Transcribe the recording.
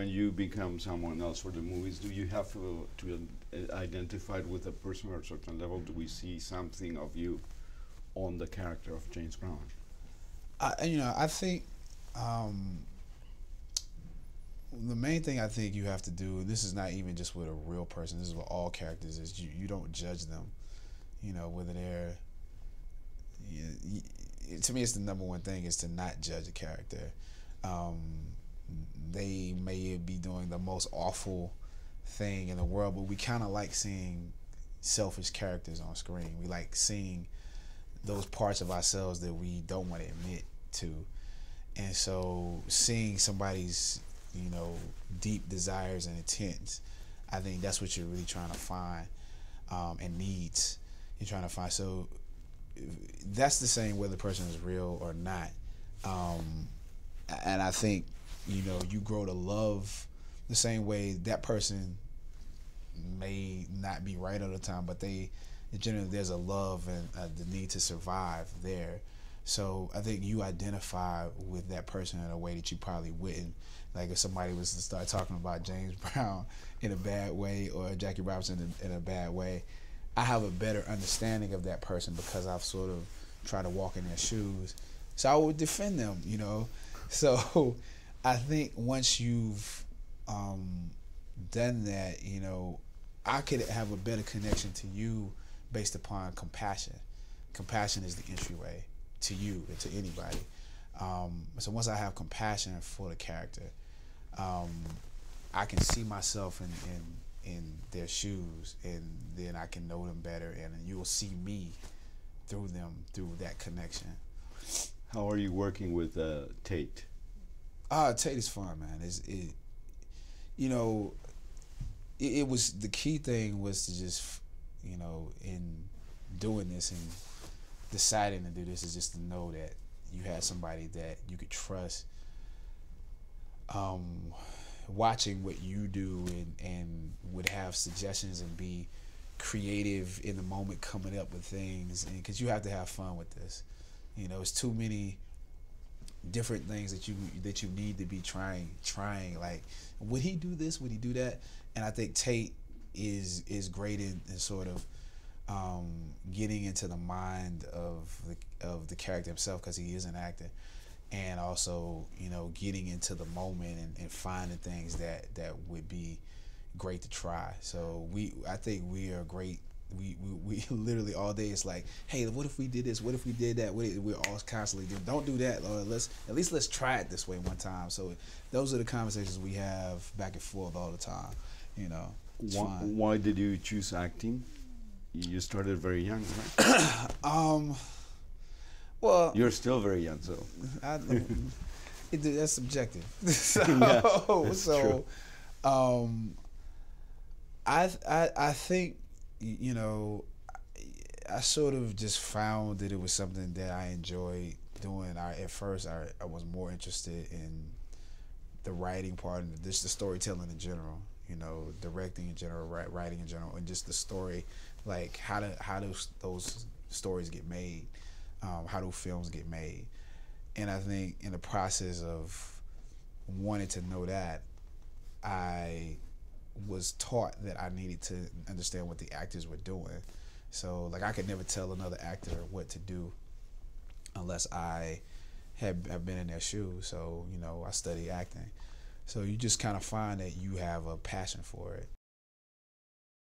When you become someone else for the movies, do you have to identify with a person at a certain level? Do we see something of you on the character of James Brown? I think um, the main thing I think you have to do, and this is not even just with a real person, this is with all characters, is you don't judge them. Whether they're, to me, it's the number one thing is to not judge a character. Um, they may be doing the most awful thing in the world, but we kind of like seeing selfish characters on screen. We like seeing those parts of ourselves that we don't want to admit to. And so seeing somebody's, deep desires and intents, I think that's what you're really trying to find, and needs you're trying to find. So that's the same whether the person is real or not. Um, and I think, you grow to love the same way that person may not be right all the time, but generally there's a love and the need to survive there. So I think you identify with that person in a way that you probably wouldn't. Like if somebody was to start talking about James Brown in a bad way or Jackie Robinson in a bad way, I have a better understanding of that person because I've sort of tried to walk in their shoes. So I would defend them. So I think once you've done that, I could have a better connection to you based upon compassion. Compassion is the entryway to you and to anybody. So once I have compassion for the character, I can see myself in their shoes, and then I can know them better, and you will see me through them through that connection. How are you working with Tate? Tate is fun, man. You know, it was the key thing was to just, in doing this and deciding to do this is just to know that you had somebody that you could trust, watching what you do and would have suggestions and be creative in the moment coming up with things, and because you have to have fun with this. It's too many different things that you need to be trying. Like, would he do this? Would he do that? And I think Tate is great in sort of getting into the mind of the character himself, because he is an actor, and also getting into the moment and finding things that would be great to try. So I think we are great. We literally all day it's like, hey, what if we did this? What if we did that? We're all constantly doing, don't do that, or let's try it this way one time. So those are the conversations we have back and forth all the time. It's fun. Why did you choose acting? You started very young, right? Well, you're still very young, so that's subjective. Yeah, that's true. I think I sort of just found that it was something that I enjoyed doing. At first I was more interested in the writing part and just the storytelling in general. Directing in general, writing in general, and just the story, like how do those stories get made, how do films get made. And I think in the process of wanting to know that, I was taught that I needed to understand what the actors were doing. So like I could never tell another actor what to do unless I have been in their shoes. So I studied acting. So you just kind of find that you have a passion for it,